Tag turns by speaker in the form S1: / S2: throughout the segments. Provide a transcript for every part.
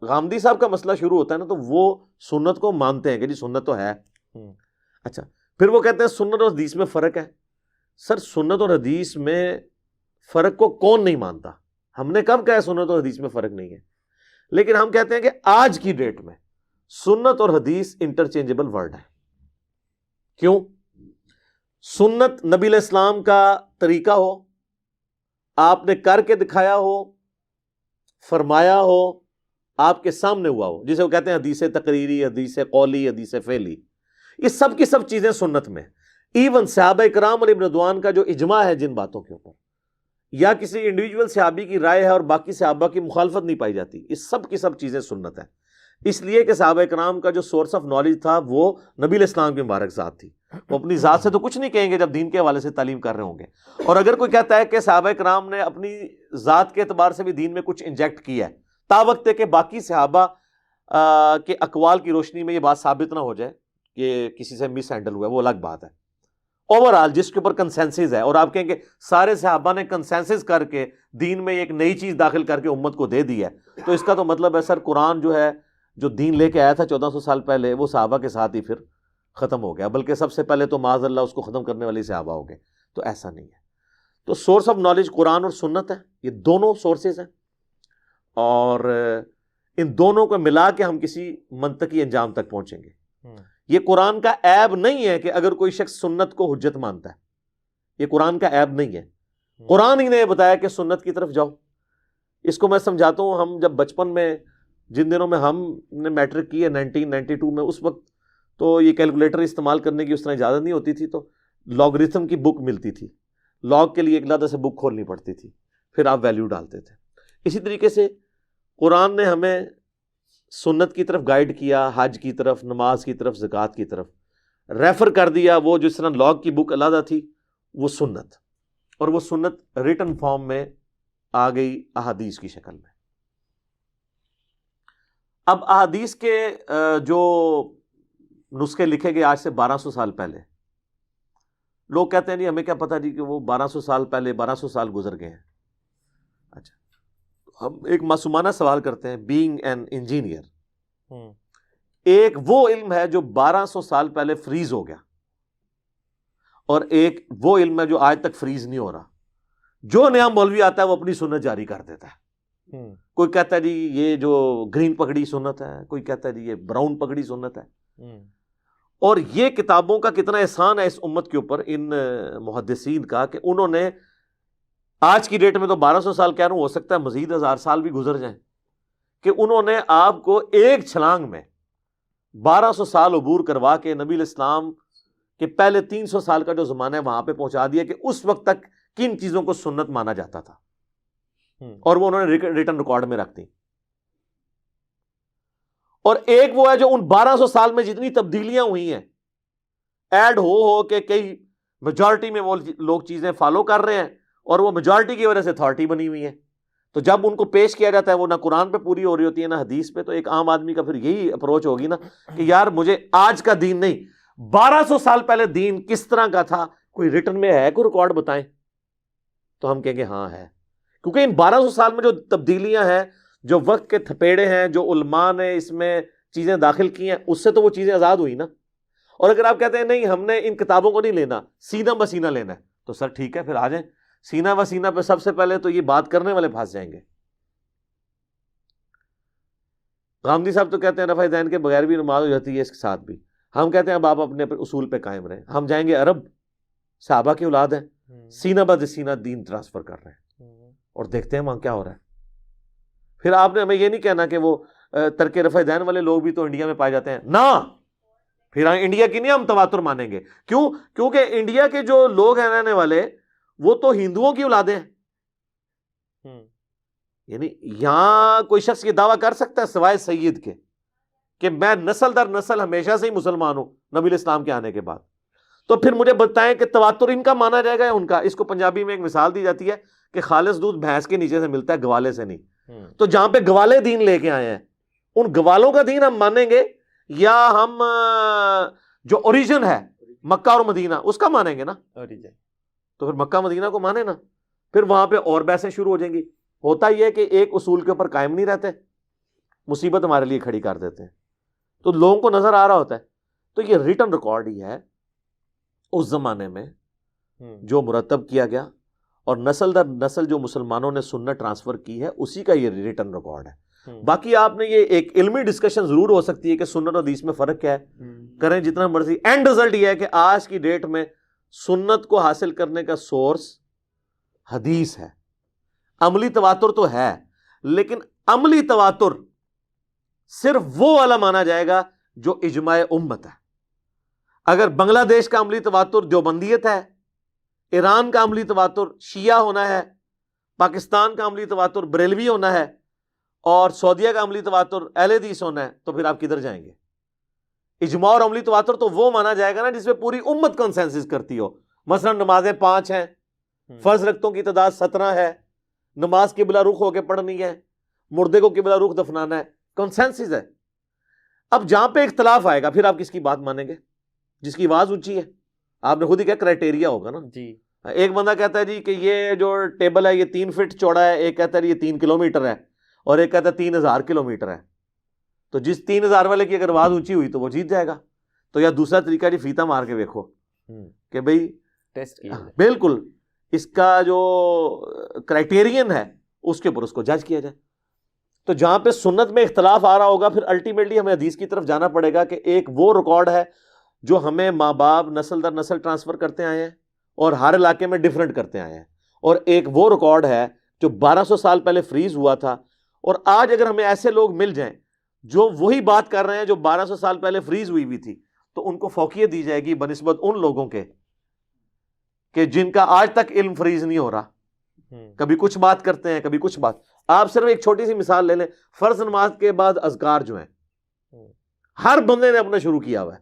S1: غامدی صاحب کا مسئلہ شروع ہوتا ہے نا تو وہ سنت کو مانتے ہیں کہ جی سنت تو ہے. اچھا پھر وہ کہتے ہیں سنت اور حدیث میں فرق ہے. سر سنت اور حدیث میں فرق کو کون نہیں مانتا؟ ہم نے کب کہا سنت اور حدیث میں فرق نہیں ہے؟ لیکن ہم کہتے ہیں کہ آج کی ڈیٹ میں سنت اور حدیث انٹرچینجبل ورڈ ہے. کیوں؟ سنت نبی علیہ السلام کا طریقہ ہو، آپ نے کر کے دکھایا ہو، فرمایا ہو، آپ کے سامنے ہوا ہو، جسے وہ کہتے ہیں حدیث تقریری، حدیث قولی، حدیث فعلی. یہ سب کی سب چیزیں سنت میں. ایون صحابہ کرام اور ابن رضوان کا جو اجماع ہے جن باتوں کے اوپر، یا کسی انڈیویجول صحابی کی رائے ہے اور باقی صحابہ کی مخالفت نہیں پائی جاتی، یہ سب کی سب چیزیں سنت ہیں. اس لیے کہ صحابہ کرام کا جو سورس آف نالج تھا وہ نبی علیہ السلام کی مبارک ذات تھی. وہ اپنی ذات سے تو کچھ نہیں کہیں گے جب دین کے حوالے سے تعلیم کر رہے ہوں گے. اور اگر کوئی کہتا ہے کہ صحابہ کرام نے اپنی ذات کے اعتبار سے بھی دین میں کچھ انجیکٹ کیا ہے، تا وقت ہے کہ باقی صحابہ کے اقوال کی روشنی میں یہ بات ثابت نہ ہو جائے کہ کسی سے مس ہینڈل ہوا ہے، وہ الگ بات ہے. اوورآل جس کے اوپر کنسنسس ہے، اور آپ کہیں کہ سارے صحابہ نے کنسنسس کر کے دین میں ایک نئی چیز داخل کر کے امت کو دے دی ہے، تو اس کا تو مطلب ہے سر قرآن جو ہے جو دین لے کے آیا تھا 1400 سال پہلے، وہ صحابہ کے ساتھ ہی پھر ختم ہو گیا، بلکہ سب سے پہلے تو معاذ اللہ اس کو ختم کرنے والی صحابہ ہو گئے. تو ایسا نہیں ہے. تو سورس آف نالج قرآن اور سنت ہے، یہ دونوں سورسز ہیں، اور ان دونوں کو ملا کے ہم کسی منطقی انجام تک پہنچیں گے. یہ قرآن کا عیب نہیں ہے کہ اگر کوئی شخص سنت کو حجت مانتا ہے، یہ قرآن کا عیب نہیں ہے. قرآن ہی نے بتایا کہ سنت کی طرف جاؤ. اس کو میں سمجھاتا ہوں، ہم جب بچپن میں جن دنوں میں ہم نے میٹرک کی ہے 1992 میں، اس وقت تو یہ کیلکولیٹر استعمال کرنے کی اس طرح اجازت نہیں ہوتی تھی، تو لاگرتھم کی بک ملتی تھی، لاگ کے لیے ایک علیحدہ سے بک کھولنی پڑتی تھی، پھر آپ ویلیو ڈالتے تھے. اسی طریقے سے قرآن نے ہمیں سنت کی طرف گائیڈ کیا، حج کی طرف، نماز کی طرف، زکوٰۃ کی طرف ریفر کر دیا. وہ جس طرح لاگ کی بک علیحدہ تھی وہ سنت، اور وہ سنت ریٹن فارم میں آ گئی احادیث کی شکل میں. اب احادیث کے جو نسخے لکھے گئے آج سے 1200 سال پہلے، لوگ کہتے ہیں جی ہمیں کیا پتہ جی کہ وہ 1200 سال پہلے 1200 سال گزر گئے ہیں. اچھا ہم ایک معصومانہ سوال کرتے ہیں، بینگ این انجینئر، ایک وہ علم ہے جو 1200 سال پہلے فریز ہو گیا، اور ایک وہ علم ہے جو آج تک فریز نہیں ہو رہا. جو نیا مولوی آتا ہے وہ اپنی سنت جاری کر دیتا ہے. کوئی کہتا ہے جی یہ جو گرین پگڑی سنت ہے، کوئی کہتا ہے جی یہ براؤن پگڑی سنت ہے. اور یہ کتابوں کا کتنا احسان ہے اس امت کے اوپر، ان محدثین کا، کہ انہوں نے آج کی ڈیٹ میں تو 1200 سال کہہ رہا ہوں، ہو سکتا ہے مزید 1000 سال بھی گزر جائیں، کہ انہوں نے آپ کو ایک چھلانگ میں 1200 سال عبور کروا کے نبی علیہ السلام کے پہلے 300 سال کا جو زمانہ ہے وہاں پہ پہنچا دیا کہ اس وقت تک کن چیزوں کو سنت مانا جاتا تھا، اور وہ انہوں نے ریٹن ریکارڈ میں رکھ دی. اور ایک وہ ہے جو ان 1200 سال میں جتنی تبدیلیاں ہوئی ہیں، ایڈ ہو کے کئی میجورٹی میں وہ لوگ چیزیں فالو کر رہے ہیں، اور وہ میجورٹی کی وجہ سے اتھارٹی بنی ہوئی ہے. تو جب ان کو پیش کیا جاتا ہے وہ نہ قرآن پہ پوری ہو رہی ہوتی ہے نہ حدیث پہ، تو ایک عام آدمی کا پھر یہی اپروچ ہوگی نا کہ یار مجھے آج کا دین نہیں، 1200 سال پہلے دین کس طرح کا تھا، کوئی ریٹن میں ہے، کوئی ریکارڈ بتائیں. تو ہم کہیں گے ہاں ہے، کیونکہ ان 1200 سال میں جو تبدیلیاں ہیں، جو وقت کے تھپیڑے ہیں، جو علماء نے اس میں چیزیں داخل کی ہیں، اس سے تو وہ چیزیں آزاد ہوئی نا. اور اگر آپ کہتے ہیں نہیں ہم نے ان کتابوں کو نہیں لینا، سینہ بسینہ لینا ہے، تو سر ٹھیک ہے، پھر آ جائیں. سینہ بسینہ پہ سب سے پہلے تو یہ بات کرنے والے پھنس جائیں گے. غامدی صاحب تو کہتے ہیں رفع ذہن کے بغیر بھی نماز ہو جاتی ہے، اس کے ساتھ بھی. ہم کہتے ہیں اب آپ اپنے اصول پہ قائم رہیں. ہم جائیں گے عرب، صحابہ کی اولاد ہیں، سینہ بد سینہ دین ٹرانسفر کر رہے ہیں، اور دیکھتے ہیں وہاں کیا ہو رہا ہے. پھر آپ نے ہمیں یہ نہیں کہنا کہ وہ ترک رفع ذہن والے لوگ بھی تو انڈیا میں پائے جاتے ہیں نا. پھر انڈیا کی نہیں ہم تواتر مانیں گے. کیوں؟ کیونکہ انڈیا کے جو لوگ ہیں رہنے والے، وہ تو ہندوؤں کی اولادیں ہیں. یعنی یہاں کوئی شخص یہ دعویٰ کر سکتا ہے سوائے سید کے کہ میں نسل در نسل ہمیشہ سے ہی مسلمان ہوں نبی علیہ السلام کے آنے کے بعد. تو پھر مجھے بتائیں کہ تواتر ان کا مانا جائے گا یا ان کا؟ اس کو پنجابی میں ایک مثال دی جاتی ہے کہ خالص دودھ بھینس کے نیچے سے ملتا ہے، گوالے سے نہیں. تو جہاں پہ گوالے دین لے کے آئے ہیں، ان گوالوں کا دین ہم مانیں گے، یا ہم جو اوریجن ہے مکہ اور مدینہ اس کا مانیں گے نا؟ تو پھر مکہ مدینہ کو مانے نا. پھر وہاں پہ اور بحثیں شروع ہو جائیں گی. ہوتا یہ ہے کہ ایک اصول کے اوپر قائم نہیں رہتے. مصیبت ہمارے لیے کھڑی کر دیتے ہیں. تو لوگوں کو نظر آ رہا ہوتا ہے. تو یہ ریٹن ریکارڈ ہی ہے اس زمانے میں جو مرتب کیا گیا, اور نسل در نسل جو مسلمانوں نے سنت ٹرانسفر کی ہے اسی کا یہ ریٹن ریکارڈ ہے. باقی آپ نے یہ ایک علمی ڈسکشن ضرور ہو سکتی ہے کہ سنت اور حدیث میں فرق کیا ہے, کریں جتنا مرضی. اینڈ رزلٹ یہ ہے کہ آج کی ڈیٹ میں سنت کو حاصل کرنے کا سورس حدیث ہے. عملی تواتر تو ہے, لیکن عملی تواتر صرف وہ والا مانا جائے گا جو اجماع امت ہے. اگر بنگلہ دیش کا عملی تواتر دیوبندیت ہے, ایران کا عملی تواتر شیعہ ہونا ہے, پاکستان کا عملی تواتر بریلوی ہونا ہے, اور سعودیہ کا عملی تواتر اہل حدیث ہونا ہے, تو پھر آپ کدھر جائیں گے؟ اجماع اور عملی تواتر تو وہ مانا جائے گا نا جس میں پوری امت کنسنسس کرتی ہو. مثلا نمازیں 5 ہیں, فرض رکعتوں کی تعداد 17 ہے, نماز قبلہ رخ ہو کے پڑھنی ہے, مردے کو قبلہ رخ دفنانا ہے, کنسنسس ہے. اب جہاں پہ اختلاف آئے گا پھر آپ کس کی بات مانیں گے؟ جس کی آواز اونچی ہے. آپ نے خود ہی کہا کرائٹیریا ہوگا نا جی. ایک بندہ کہتا ہے جی کہ یہ جو ٹیبل ہے یہ 3 فٹ چوڑا ہے, ایک کہتا ہے یہ 3 کلومیٹر ہے, اور ایک کہتا ہے 3000 کلومیٹر ہے. تو جس 3000 والے کی اگر آواز اونچی ہوئی تو وہ جیت جائے گا. تو یا دوسرا طریقہ جی فیتا مار کے دیکھو کہ بھئی ٹیسٹ کیا, بالکل اس کا جو کرائٹیرین ہے اس کے اوپر اس کو جج کیا جائے. تو جہاں پہ سنت میں اختلاف آ رہا ہوگا پھر الٹیمیٹلی ہمیں حدیث کی طرف جانا پڑے گا کہ ایک وہ ریکارڈ ہے جو ہمیں ماں باپ نسل در نسل ٹرانسفر کرتے آئے ہیں اور ہر علاقے میں ڈیفرنٹ کرتے آئے ہیں, اور ایک وہ ریکارڈ ہے جو 1200 سال پہلے فریز ہوا تھا. اور آج اگر ہمیں ایسے لوگ مل جائیں جو وہی بات کر رہے ہیں جو 1200 سال پہلے فریز ہوئی بھی تھی, تو ان کو فوقیت دی جائے گی بنسبت ان لوگوں کے کہ جن کا آج تک علم فریز نہیں ہو رہا. کبھی کچھ بات کرتے ہیں, کبھی کچھ بات. آپ صرف ایک چھوٹی سی مثال لے لیں, فرض نماز کے بعد اذکار جو ہیں ہر بندے نے اپنا شروع کیا ہوا ہے,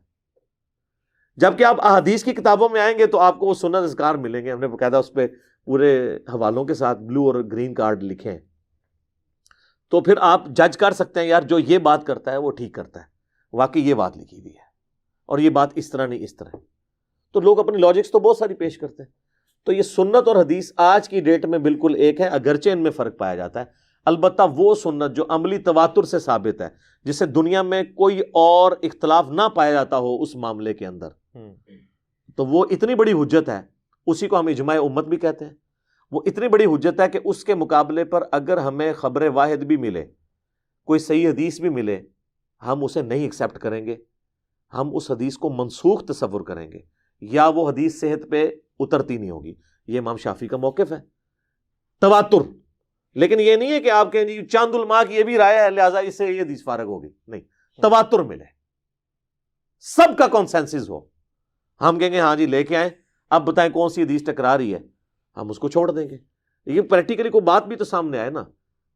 S1: جبکہ آپ احادیث کی کتابوں میں آئیں گے تو آپ کو وہ سنت اذکار ملیں گے. ہم نے باقاعدہ اس پہ پورے حوالوں کے ساتھ بلو اور گرین کارڈ لکھے ہیں. تو پھر آپ جج کر سکتے ہیں یار جو یہ بات کرتا ہے وہ ٹھیک کرتا ہے, واقعی یہ بات لکھی ہوئی ہے, اور یہ بات اس طرح نہیں اس طرح. تو لوگ اپنی لاجکس تو بہت ساری پیش کرتے ہیں. تو یہ سنت اور حدیث آج کی ڈیٹ میں بالکل ایک ہے, اگرچہ ان میں فرق پایا جاتا ہے. البتہ وہ سنت جو عملی تواتر سے ثابت ہے, جسے دنیا میں کوئی اور اختلاف نہ پایا جاتا ہو اس معاملے کے اندر, تو وہ اتنی بڑی حجت ہے, اسی کو ہم اجماع امت بھی کہتے ہیں. وہ اتنی بڑی حجت ہے کہ اس کے مقابلے پر اگر ہمیں خبر واحد بھی ملے, کوئی صحیح حدیث بھی ملے, ہم اسے نہیں ایکسیپٹ کریں گے. ہم اس حدیث کو منسوخ تصور کریں گے, یا وہ حدیث صحت پہ اترتی نہیں ہوگی. یہ امام شافعی کا موقف ہے. تواتر, لیکن یہ نہیں ہے کہ آپ کہیں جی چاند علماء کی یہ بھی رائے ہے لہٰذا اس سے یہ حدیث فارغ ہوگی. نہیں, تواتر ملے, سب کا کنسنسس ہو, ہم کہیں گے ہاں جی لے کے آئیں, اب بتائیں کون سی حدیث ٹکرا رہی ہے, ہم اس کو چھوڑ دیں گے. یہ پریکٹیکلی کوئی بات بھی تو سامنے آئے نا.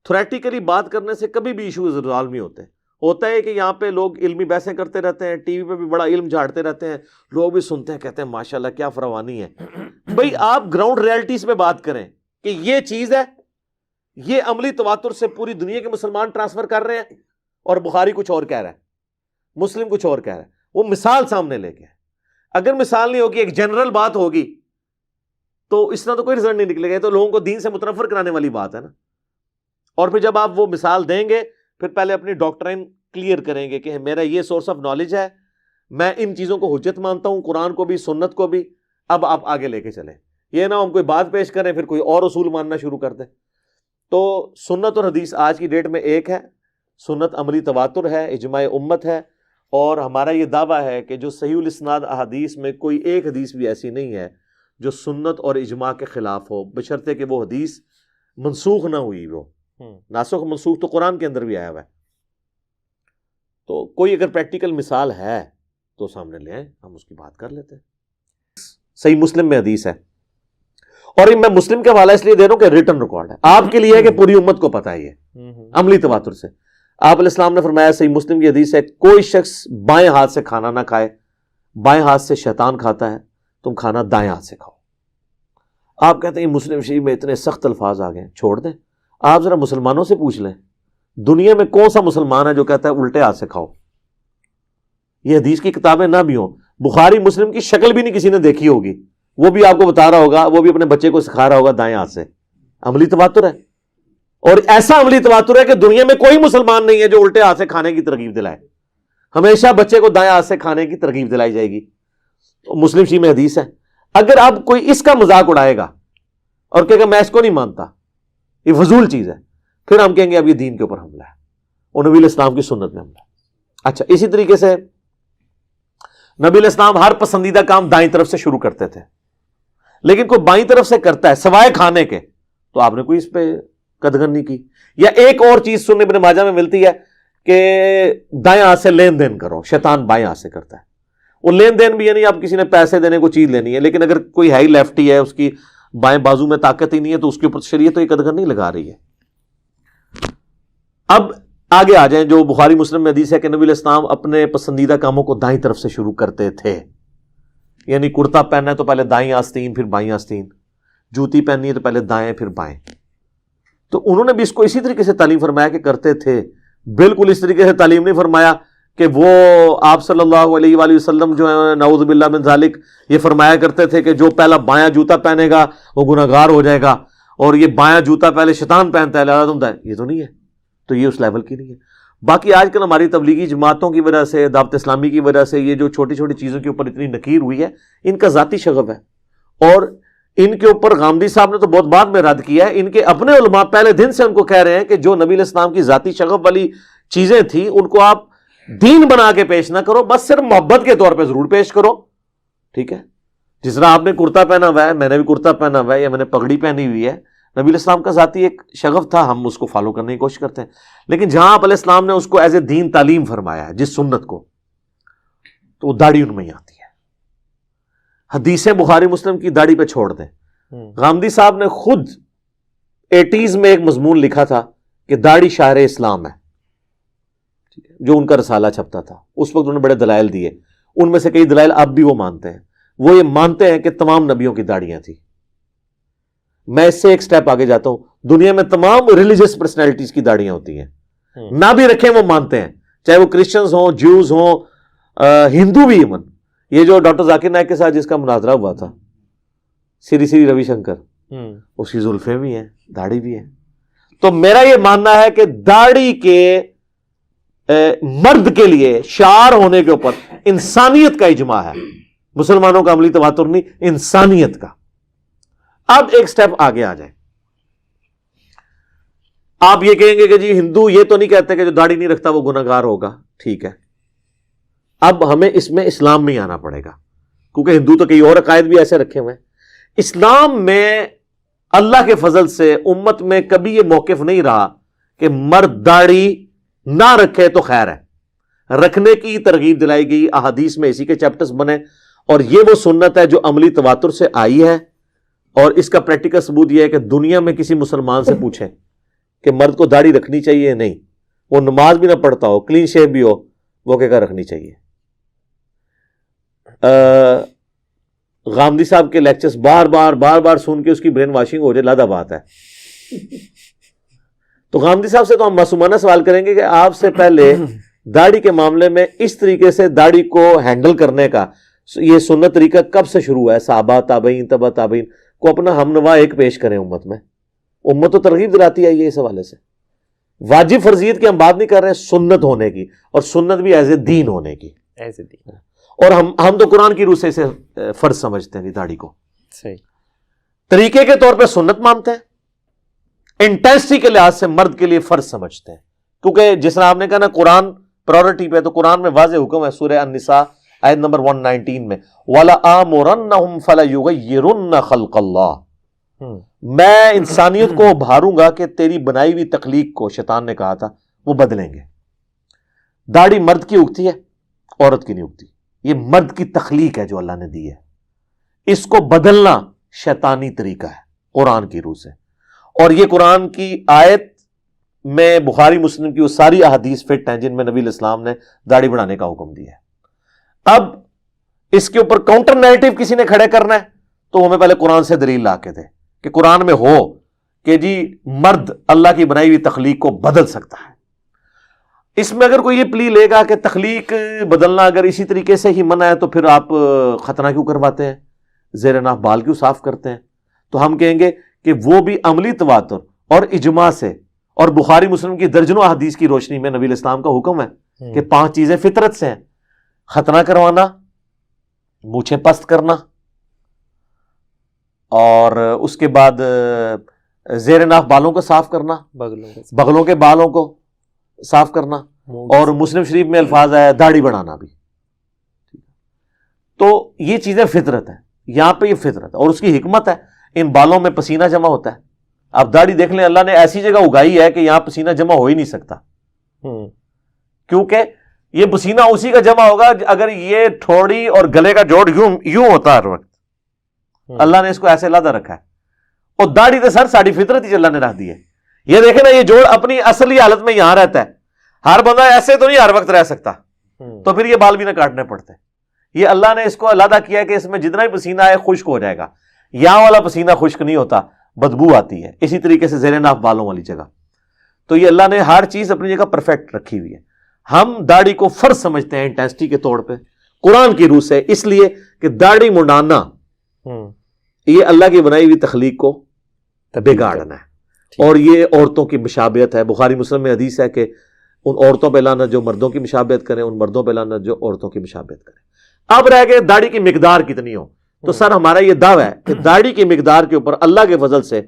S1: تھوریٹیکلی بات کرنے سے کبھی بھی ایشوز ریزالو نہیں ہوتے. ہوتا ہے کہ یہاں پہ لوگ علمی بحثیں کرتے رہتے ہیں, ٹی وی پہ بھی بڑا علم جھاڑتے رہتے ہیں, لوگ بھی سنتے ہیں, کہتے ہیں ماشاءاللہ کیا فراوانی ہے. بھئی آپ گراؤنڈ ریالٹیز پہ بات کریں کہ یہ چیز ہے, یہ عملی تواتر سے پوری دنیا کے مسلمان ٹرانسفر کر رہے ہیں, اور بخاری کچھ اور کہہ رہا ہے, مسلم کچھ اور کہہ رہا ہے. وہ مثال سامنے لے کے, اگر مثال نہیں ہوگی, ایک جنرل بات ہوگی, تو اس طرح تو کوئی رزلٹ نہیں نکلے گا. تو لوگوں کو دین سے متنفر کرانے والی بات ہے نا. اور پھر جب آپ وہ مثال دیں گے پھر پہلے اپنی ڈاکٹرائن کلیئر کریں گے کہ میرا یہ سورس آف نالج ہے, میں ان چیزوں کو حجت مانتا ہوں, قرآن کو بھی سنت کو بھی. اب آپ آگے لے کے چلیں, یہ نہ ہم کوئی بات پیش کریں پھر کوئی اور اصول ماننا شروع کر دیں. تو سنت اور حدیث آج کی ڈیٹ میں ایک ہے. سنت عملی تواتر ہے, اجماع امت ہے, اور ہمارا یہ دعویٰ ہے کہ جو صحیح الاسناد احادیث میں کوئی ایک حدیث بھی ایسی نہیں ہے جو سنت اور اجماع کے خلاف ہو, بشرطے کہ وہ حدیث منسوخ نہ ہوئی. وہ ناسخ منسوخ تو قرآن کے اندر بھی آیا ہوا ہے. تو کوئی اگر پریکٹیکل مثال ہے تو سامنے لے آئیں, ہم اس کی بات کر لیتے ہیں. صحیح مسلم میں حدیث ہے, اور میں مسلم کے حوالہ اس لیے دے رہا ہوں کہ ریٹن ریکارڈ ہے, آپ کے لیے ہے کہ پوری امت کو پتہ ہے یہ عملی تواتر سے. آپ علیہ السلام نے فرمایا, صحیح مسلم کی حدیث ہے, کوئی شخص بائیں ہاتھ سے کھانا نہ کھائے, بائیں ہاتھ سے شیطان کھاتا ہے, تم کھانا دائیں ہاتھ سے کھاؤ. آپ کہتے ہیں مسلم شریف میں اتنے سخت الفاظ آ گئے, چھوڑ دیں. آپ ذرا مسلمانوں سے پوچھ لیں, دنیا میں کون سا مسلمان ہے جو کہتا ہے الٹے ہاتھ سے کھاؤ. یہ حدیث کی کتابیں نہ بھی ہوں, بخاری مسلم کی شکل بھی نہیں کسی نے دیکھی ہوگی, وہ بھی آپ کو بتا رہا ہوگا, وہ بھی اپنے بچے کو سکھا رہا ہوگا دائیں ہاتھ سے. عملی تواتر ہے. اور ایسا عملی تواتر ہے کہ دنیا میں کوئی مسلمان نہیں ہے جو الٹے ہاتھ سے کھانے کی ترغیب دلائے. ہمیشہ بچے کو دائیں ہاتھ سے کھانے کی ترغیب دلائی جائے گی. مسلم شریف میں حدیث ہے. اگر اب کوئی اس کا مذاق اڑائے گا اور کہے گا میں اس کو نہیں مانتا, یہ فضول چیز ہے, پھر ہم کہیں گے اب یہ دین کے اوپر حملہ ہے اور نبی علیہ السلام کی سنت میں حملہ ہے. اچھا, اسی طریقے سے نبی علیہ السلام ہر پسندیدہ کام دائیں طرف سے شروع کرتے تھے, لیکن کوئی بائیں طرف سے کرتا ہے سوائے کھانے کے تو آپ نے کوئی اس پہ قدغن نہیں کی. یا ایک اور چیز سنن ابن ماجہ میں ملتی ہے کہ دائیں ہاتھ سے لین دین کرو, شیطان بائیں ہاتھ سے کرتا ہے. وہ لین دین بھی ہے نہیں, آپ کسی نے پیسے دینے کو چیز لینی ہے, لیکن اگر کوئی ہے لیفٹی ہے, اس کی بائیں بازو میں طاقت ہی نہیں ہے, تو اس کے اوپر شریعت تو یہ قدغن نہیں لگا رہی ہے. اب آگے آ جائیں, جو بخاری مسلم میں حدیث ہے کہ نبی علیہ السلام اپنے پسندیدہ کاموں کو دائیں طرف سے شروع کرتے تھے. یعنی کرتا پہننا ہے تو پہلے دائیں آستین پھر بائیں آستین, جوتی پہننی ہے تو پہلے دائیں پھر بائیں. تو انہوں نے بھی اس کو اسی طریقے سے تعلیم فرمایا کہ کرتے تھے. بالکل اس طریقے سے تعلیم نہیں فرمایا کہ وہ آپ صلی اللہ علیہ وآلہ وسلم جو ہے نعوذ باللہ من ذالک یہ فرمایا کرتے تھے کہ جو پہلا بایاں جوتا پہنے گا وہ گناہگار ہو جائے گا, اور یہ بایاں جوتا پہلے شیطان پہنتا ہے لہذا تم. یہ تو نہیں ہے, تو یہ اس لیول کی نہیں ہے. باقی آج کل ہماری تبلیغی جماعتوں کی وجہ سے, دعوت اسلامی کی وجہ سے یہ جو چھوٹی چھوٹی چیزوں کے اوپر اتنی نکیر ہوئی ہے, ان کا ذاتی شغف ہے. اور ان کے اوپر غامدی صاحب نے تو بہت بعد میں رد کیا ہے. ان کے اپنے علماء پہلے دن سے ان کو کہہ رہے ہیں کہ جو نبی علیہ السلام کی ذاتی شغف والی چیزیں تھیں ان کو آپ دین بنا کے پیش نہ کرو, بس صرف محبت کے طور پہ ضرور پیش کرو. ٹھیک ہے, جس طرح آپ نے کرتا پہنا ہوا ہے, میں نے بھی کرتا پہنا ہوا ہے, یا میں نے پگڑی پہنی ہوئی ہے, نبی علیہ السلام کا ذاتی ایک شغف تھا, ہم اس کو فالو کرنے کی کوشش کرتے ہیں. لیکن جہاں آپ علیہ السلام نے اس کو ایز اے دین تعلیم فرمایا ہے, جس سنت کو, تو وہ داڑھی ان میں ہی آتی ہے. حدیثیں بخاری مسلم کی داڑھی پہ چھوڑ دیں. غامدی صاحب نے خود 80s میں ایک مضمون لکھا تھا کہ داڑھی شاعر اسلام ہے, جو ان کا رسالہ چھپتا تھا. اس وقت انہوں نے بڑے دلائل دیے, ان میں سے کئی دلائل اب بھی وہ مانتے ہیں. وہ یہ مانتے ہیں کہ تمام نبیوں کی داڑیاں تھیں. میں اس سے ایک سٹیپ آگے جاتا ہوں, دنیا میں تمام ریلیجس پرسنالٹیز کی داڑیاں ہوتی ہیں, نہ بھی رکھیں وہ مانتے ہیں, چاہے وہ کرسچنز ہوں, جیوز ہوں, ہندو بھی. ایون یہ جو ڈاکٹر ذاکر نائک کے ساتھ جس کا مناظرہ ہوا تھا, سری سری روی شنکر, اس کی زلفیں بھی ہیں, داڑھی بھی ہے. تو میرا یہ ماننا ہے کہ داڑھی کے مرد کے لیے شعار ہونے کے اوپر انسانیت کا اجماع ہے, مسلمانوں کا عملی تواتر نہیں, انسانیت کا. اب ایک سٹیپ آگے آ جائیں. آپ یہ کہیں گے کہ جی ہندو یہ تو نہیں کہتے کہ جو داڑھی نہیں رکھتا وہ گناہگار ہوگا. ٹھیک ہے, اب ہمیں اس میں اسلام میں آنا پڑے گا, کیونکہ ہندو تو کئی اور عقائد بھی ایسے رکھے ہوئے ہیں. اسلام میں اللہ کے فضل سے امت میں کبھی یہ موقف نہیں رہا کہ مرد داڑھی نہ رکھے تو خیر ہے, رکھنے کی ترغیب دلائی گئی. احادیث میں اسی کے چیپٹرز بنے, اور یہ وہ سنت ہے جو عملی تواتر سے آئی ہے. اور اس کا پریکٹیکل ثبوت یہ ہے کہ دنیا میں کسی مسلمان سے پوچھیں کہ مرد کو داڑھی رکھنی چاہیے نہیں, وہ نماز بھی نہ پڑھتا ہو, کلین شیو بھی ہو, وہ کہے گا رکھنی چاہیے. غامدی صاحب کے لیکچرز بار بار سن کے اس کی برین واشنگ ہو جائے, لادہ بات ہے. تو غامدی صاحب سے تو ہم معصومانہ سوال کریں گے کہ آپ سے پہلے داڑھی کے معاملے میں اس طریقے سے داڑھی کو ہینڈل کرنے کا یہ سنت طریقہ کب سے شروع ہے؟ صحابہ, تابعین, تبع تابعین کو اپنا ہم نوا ایک پیش کریں امت میں. امت تو ترغیب دلاتی آئی ہے اس حوالے سے. واجب فرضیت کی ہم بات نہیں کر رہے ہیں, سنت ہونے کی, اور سنت بھی ایز اے دین ہونے کی.
S2: ایز اے دین.
S1: اور ہم تو قرآن کی روح سے اسے فرض سمجھتے ہیں داڑھی کو.
S2: صحیح.
S1: طریقے کے طور پہ سنت مانتے ہیں, انٹینسٹی کے لحاظ سے مرد کے لیے فرض سمجھتے ہیں, کیونکہ جس طرح آپ نے کہا نا قرآن پرائورٹی پہ, تو قرآن میں واضح حکم ہے سورہ النساء آیت نمبر 119 میں, وَلَآمُرَنَّهُمْ فَلَيُغَيِّرُنَّ خَلْقَ اللَّهِ, میں انسانیت کو ابھاروں گا کہ تیری بنائی ہوئی تخلیق کو, شیطان نے کہا تھا, وہ بدلیں گے. داڑھی مرد کی اگتی ہے, عورت کی نہیں اگتی. یہ مرد کی تخلیق ہے جو اللہ نے دی ہے. اس کو بدلنا شیطانی طریقہ ہے قرآن کی روح سے. اور یہ قرآن کی آیت میں بخاری مسلم کی وہ ساری احادیث فٹ ہیں جن میں نبی علیہ السلام نے داڑھی بڑھانے کا حکم دیا ہے. اب اس کے اوپر کاؤنٹر نیریٹو کسی نے کھڑے کرنا ہے تو ہمیں پہلے قرآن سے دلیل لا کے دے کہ قرآن میں ہو کہ جی مرد اللہ کی بنائی ہوئی تخلیق کو بدل سکتا ہے. اس میں اگر کوئی یہ پلی لے گا کہ تخلیق بدلنا اگر اسی طریقے سے ہی منع ہے تو پھر آپ ختنہ کیوں کرواتے ہیں, زیر ناف بال کیوں صاف کرتے ہیں, تو ہم کہیں گے کہ وہ بھی عملی تواتر اور اجماع سے اور بخاری مسلم کی درجنوں احادیث کی روشنی میں نبی اسلام کا حکم ہے کہ 5 چیزیں فطرت سے ہیں: ختنہ کروانا، مونچھیں پست کرنا، اور اس کے بعد زیر ناف بالوں کو صاف کرنا، بغلوں کے بالوں کو صاف کرنا، اور مسلم شریف میں الفاظ ہے داڑھی بڑھانا بھی. تو یہ چیزیں فطرت ہیں، یہاں پہ یہ فطرت ہے. اور اس کی حکمت ہے، ان بالوں میں پسینہ جمع ہوتا ہے. آپ داڑھی دیکھ لیں، اللہ نے ایسی جگہ اگائی ہے کہ یہاں پسینہ جمع ہو ہی نہیں سکتا، کیونکہ یہ پسینہ اسی کا جمع ہوگا اگر یہ ٹھوڑی اور گلے کا جوڑ یوں ہوتا ہے ہر وقت. اللہ نے اس کو ایسے علیحدہ رکھا ہے. اور داڑھی تو سر ساری فطرت ہی اللہ نے رکھ دی ہے. یہ دیکھیں نا، یہ جوڑ اپنی اصلی حالت میں یہاں رہتا ہے. ہر بندہ ایسے تو نہیں ہر وقت رہ سکتا، تو پھر یہ بال بھی نہ کاٹنے پڑتے. یہ اللہ نے اس کو علیحدہ کیا ہے کہ اس میں جتنا بھی پسینہ ہے خشک ہو جائے گا. یہاں والا پسینہ خشک نہیں ہوتا، بدبو آتی ہے. اسی طریقے سے زیر ناف بالوں والی جگہ. تو یہ اللہ نے ہر چیز اپنی جگہ پرفیکٹ رکھی ہوئی ہے. ہم داڑھی کو فرض سمجھتے ہیں انٹینسٹی کے طور پہ قرآن کی روح سے، اس لیے کہ داڑھی منڈانا یہ اللہ کی بنائی ہوئی تخلیق کو بگاڑنا ہے، اور یہ عورتوں کی مشابہت ہے. بخاری مسلم میں حدیث ہے کہ ان عورتوں پہ لعنت جو مردوں کی مشابہت کریں، ان مردوں پہ لعنت جو عورتوں کی مشابہت کریں. اب رہ گئے داڑھی کی مقدار کتنی ہو. تو سر ہمارا یہ دعویٰ ہے کہ داڑھی کی مقدار کے اوپر اللہ کے فضل سے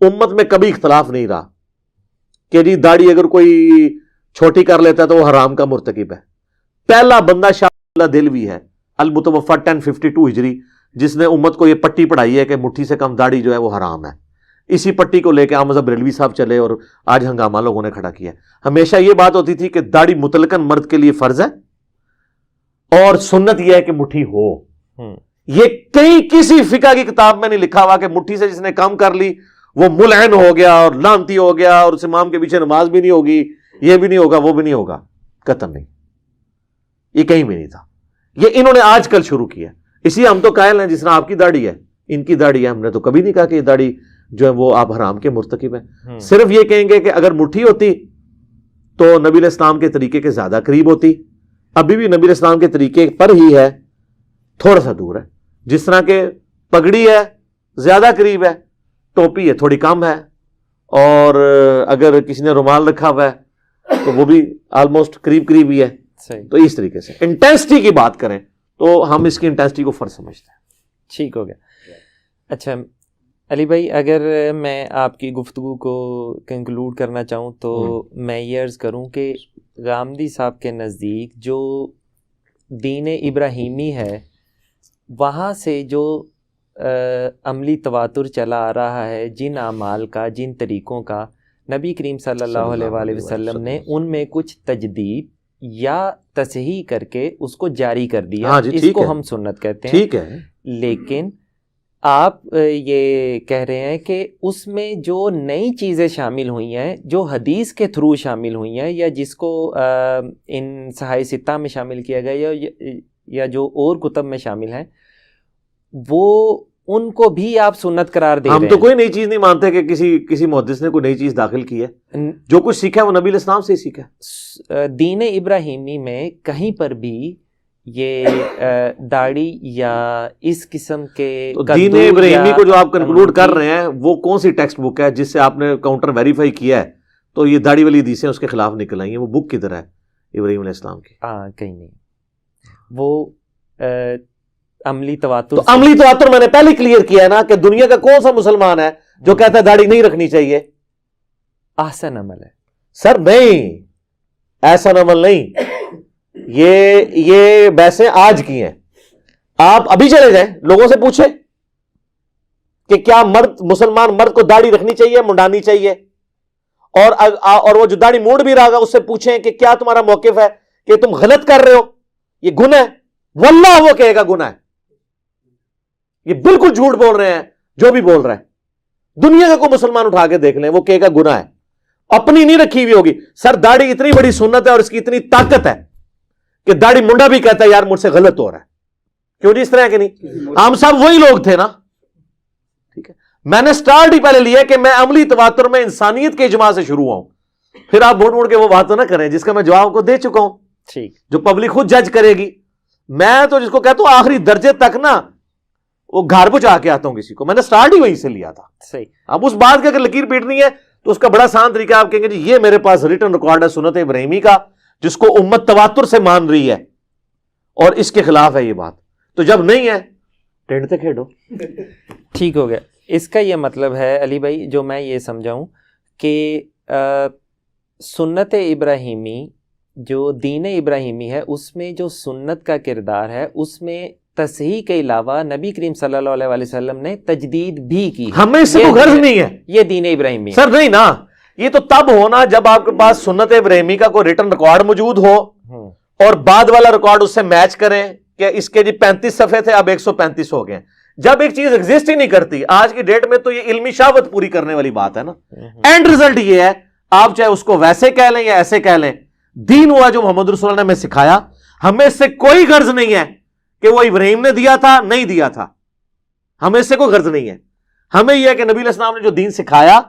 S1: امت میں کبھی اختلاف نہیں رہا کہ جی داڑھی اگر کوئی چھوٹی کر لیتا ہے تو وہ حرام کا مرتکب ہے. پہلا بندہ شاہ اللہ دہلوی ہے، المتوفی 1052 ہجری، جس نے امت کو یہ پٹی پڑھائی ہے کہ مٹھی سے کم داڑھی جو ہے وہ حرام ہے. اسی پٹی کو لے کے احمد بریلوی صاحب چلے اور آج ہنگامہ لوگوں نے کھڑا کیا. ہمیشہ یہ بات ہوتی تھی کہ داڑھی مطلقاً مرد کے لیے فرض ہے، اور سنت یہ ہے کہ مٹھی ہو. یہ کسی فقہ کی کتاب میں نہیں لکھا ہوا کہ مٹھی سے جس نے کام کر لی وہ ملعن ہو گیا اور لعنتی ہو گیا اور اس امام کے پیچھے نماز بھی نہیں ہوگی، یہ بھی نہیں ہوگا، وہ بھی نہیں ہوگا. قطعاً نہیں، یہ کہیں بھی نہیں تھا. یہ انہوں نے آج کل شروع کیا. اسی ہم تو قائل ہیں جس طرح آپ کی داڑھی ہے، ان کی داڑھی ہے، ہم نے تو کبھی نہیں کہا کہ یہ داڑھی جو ہے وہ آپ حرام کے مرتکب ہیں. صرف یہ کہیں گے کہ اگر مٹھی ہوتی تو نبی علیہ السلام کے طریقے کے زیادہ قریب ہوتی. ابھی بھی نبی علیہ السلام کے طریقے پر ہی ہے، تھوڑا سا دور ہے. جس طرح کہ پگڑی ہے زیادہ قریب ہے، ٹوپی ہے تھوڑی کم ہے، اور اگر کسی نے رومال رکھا ہوا ہے تو وہ بھی آلموسٹ قریب ہی ہے. تو اس طریقے سے انٹینسٹی کی بات کریں تو ہم اس کی انٹینسٹی کو فرض سمجھتے ہیں.
S2: ٹھیک ہو گیا. اچھا علی بھائی، اگر میں آپ کی گفتگو کو کنکلوڈ کرنا چاہوں تو میں یہ عرض کروں کہ غامدی صاحب کے نزدیک جو دین ابراہیمی ہے، وہاں سے جو عملی تواتر چلا آ رہا ہے، جن اعمال کا، جن طریقوں کا، نبی کریم صلی اللہ علیہ وآلہ وسلم نے ان میں کچھ تجدید یا تصحیح کر کے اس کو جاری کر دیا. اس کو ہم سنت کہتے ہیں.
S1: ٹھیک ہے،
S2: لیکن آپ یہ کہہ رہے ہیں کہ اس میں جو نئی چیزیں شامل ہوئی ہیں، جو حدیث کے تھرو شامل ہوئی ہیں، یا جس کو ان صحاح ستہ میں شامل کیا گیا یا جو اور کتب میں شامل ہیں، وہ ان کو بھی آپ سنت قرار دے رہے ہیں.
S1: ہم تو کوئی نئی چیز نہیں مانتے کہ کسی محدث نے کوئی نئی چیز داخل کی ہے. جو کچھ سیکھا ہے وہ نبی علیہ السلام سے ہی سیکھا ہے.
S2: دین ابراہیمی میں کہیں پر بھی یہ داڑھی یا اس قسم کے
S1: دین ابراہیمی کو جو آپ کنکلوڈ کر رہے ہیں وہ کون سی ٹیکسٹ بک ہے جس سے آپ نے کاؤنٹر ویریفائی کیا ہے تو یہ داڑھی والی حدیثیں اس کے خلاف نکل آئی ہیں؟ وہ بک کدھر ہے ابراہیم علیہ السلام کی؟
S2: کہیں نہیں. وہ عملی تواتر.
S1: تو عملی تواتر میں نے پہلے کلیئر کیا ہے نا کہ دنیا کا کون سا مسلمان ہے جو کہتا ہے داڑھی نہیں رکھنی چاہیے؟
S2: احسن عمل ہے
S1: سر. نہیں، احسن عمل نہیں، یہ بحثیں آج کی ہیں. آپ ابھی چلے جائیں لوگوں سے پوچھیں کہ کیا مسلمان مرد کو داڑھی رکھنی چاہیے، منڈانی چاہیے، اور وہ جو داڑھی مونڈ بھی رہا گا اس سے پوچھیں کہ کیا تمہارا موقف ہے کہ تم غلط کر رہے ہو، یہ گناہ ہے. واللہ وہ کہے گا گناہ ہے. یہ بالکل جھوٹ بول رہے ہیں جو بھی بول رہا ہے. دنیا کا کوئی مسلمان اٹھا کے دیکھ لیں، وہ کہے گا گناہ ہے. اپنی نہیں رکھی ہوئی ہوگی. سر داڑھی اتنی بڑی سنت ہے اور اس کی اتنی طاقت ہے کہ داڑھی منڈا بھی کہتا ہے یار مجھ سے غلط ہو رہا ہے. کیوں جی؟ اس طرح کہ نہیں، عام صاحب وہی لوگ تھے نا. ٹھیک ہے، میں نے سٹارٹ ہی پہلے لیا کہ میں عملی تواتر میں انسانیت کے اجماع سے شروع ہوں. پھر آپ موڑ موڑ کے وہ بات تو نہ کریں جس کا میں جواب کو دے چکا ہوں.
S2: ٹھیک،
S1: جو پبلک خود جج کرے گی. میں تو جس کو کہتا ہوں آخری درجے تک نا وہ گھر پہنچا کے آتا ہوں کسی کو. میں نے سٹارٹ ہی وہیں سے لیا تھا.
S2: صحیح.
S1: اب اس بات کی اگر لکیر پیٹنی ہے تو اس کا بڑا آسان طریقہ آپ کہیں گے جی یہ میرے پاس ریٹن ریکارڈ ہے سنت ابراہیمی کا جس کو امت تواتر سے مان رہی ہے اور اس کے خلاف ہے یہ بات. تو جب نہیں ہے ٹینٹ تے کھیڑو.
S2: ٹھیک ہو گیا. اس کا یہ مطلب ہے علی بھائی جو میں یہ سمجھاؤں کہ سنت ابراہیمی جو دین ابراہیمی ہے اس میں جو سنت کا کردار ہے اس میں تصحیح کے علاوہ نبی کریم صلی اللہ علیہ وسلم نے تجدید بھی کی.
S1: ہمیں اس سے کوئی غرض نہیں ہے.
S2: یہ دین ابراہیمی
S1: سر نہیں نا, یہ تو تب ہونا جب آپ کے پاس سنت ابراہیمی کا کوئی ریٹن ریکارڈ موجود ہو اور بعد والا ریکارڈ اس سے میچ کریں کہ اس کے جی 35 صفحے تھے اب 135 ہو گئے. جب ایک چیز ایگزسٹ ہی نہیں کرتی آج کی ڈیٹ میں تو یہ علمی شہوت پوری کرنے والی بات ہے نا. اینڈ ریزلٹ یہ ہے آپ چاہے اس کو ویسے کہہ لیں یا ایسے کہہ لیں, دین ہوا جو محمد رسول اللہ نے ہمیں سکھایا. ہمیں اس سے کوئی غرض نہیں ہے کہ وہ ابراہیم نے دیا تھا نہیں دیا تھا, ہمیں اس سے کوئی غرض نہیں ہے. ہمیں یہ ہے کہ نبی علیہ السلام نے جو دین سکھایا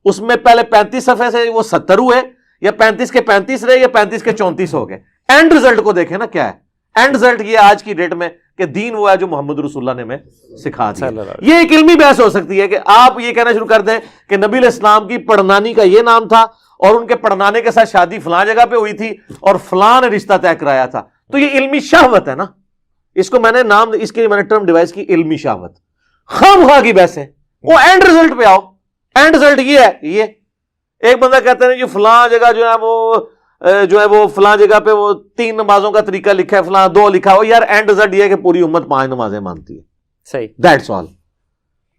S1: اس میں پہلے 35 صفحے سے وہ 70 ہوئے یا 35 کے 35 رہے یا 35 کے 34 ہو گئے. اینڈ ریزلٹ کو دیکھیں نا کیا ہے. اینڈ ریزلٹ یہ آج کی ڈیٹ میں کہ دین ہوا ہے جو محمد رسول اللہ نے ہمیں سکھا دیا. یہ ایک علمی بحث ہو سکتی ہے کہ آپ یہ کہنا شروع کر دیں کہ نبی علیہ السلام کی پڑنانی کا یہ نام تھا اور ان کے پڑنانے کے ساتھ شادی فلاں جگہ پہ ہوئی تھی اور فلاں نے رشتہ طے کرایا تھا. تو یہ علمی شہوت ہے نا, اس کو میں نے نام اس کے لیے میں نے ٹرم ڈیوائس کی علمی شہوت. خام خواہ کی بحث ہے. وہ اینڈ ریزلٹ پہ آؤ. اینڈ ریزلٹ یہ ہے, یہ ایک بندہ کہتے ہیں جو فلاں جگہ جو ہے وہ فلاں جگہ پہ وہ 3 نمازوں کا طریقہ لکھا ہے فلاں 2 لکھا ہو. یار اینڈ ریزلٹ یہ ہے کہ پوری امت 5 نمازیں مانتی ہے.
S2: صحیح,
S1: دیٹس آل.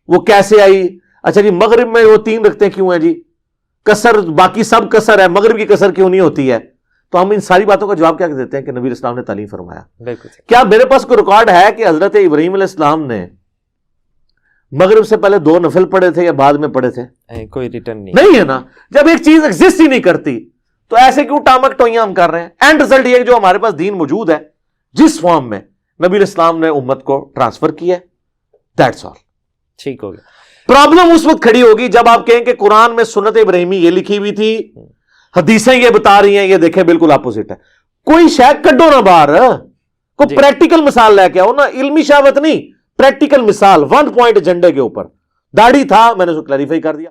S1: وہ کیسے آئی؟ اچھا جی مغرب میں وہ 3 رکھتے کیوں ہیں جی؟ کسر باقی سب کسر ہے, مغرب کی کسر کیوں نہیں ہوتی ہے؟ تو ہم ان ساری باتوں کا جواب کیا دیتے ہیں کہ نبی اسلام نے تعلیم فرمایا. کیا میرے پاس کوئی ریکارڈ ہے کہ حضرت ابراہیم علیہ السلام نے مغرب سے پہلے 2 نفل پڑھے تھے یا بعد میں پڑھے تھے؟
S2: کوئی ریٹرن
S1: نہیں ہے نا. جب ایک چیز ایگزسٹ ہی نہیں کرتی تو ایسے کیوں ٹامک ٹوئیاں ہم کر رہے ہیں؟ اینڈ ریزلٹ یہ کہ جو ہمارے پاس دین موجود ہے جس فارم میں نبی علیہ السلام نے امت کو ٹرانسفر کیا ہے, دیٹس آل.
S2: ٹھیک ہو گیا.
S1: پرابلم اس وقت کھڑی ہوگی جب آپ کہیں کہ قرآن میں سنت ابراہیمی یہ لکھی ہوئی تھی, حدیثیں یہ بتا رہی ہیں, یہ دیکھیں بالکل اپوزٹ ہے. کوئی شاید کڈو نہ باہر, کوئی پریکٹیکل مثال لے کے آؤ نا. علمی شہوت نہیں, پریکٹیکل مثال 1 پوائنٹ ایجنڈے کے اوپر. داڑھی تھا میں نے اس کو کلیریفائی کر دیا.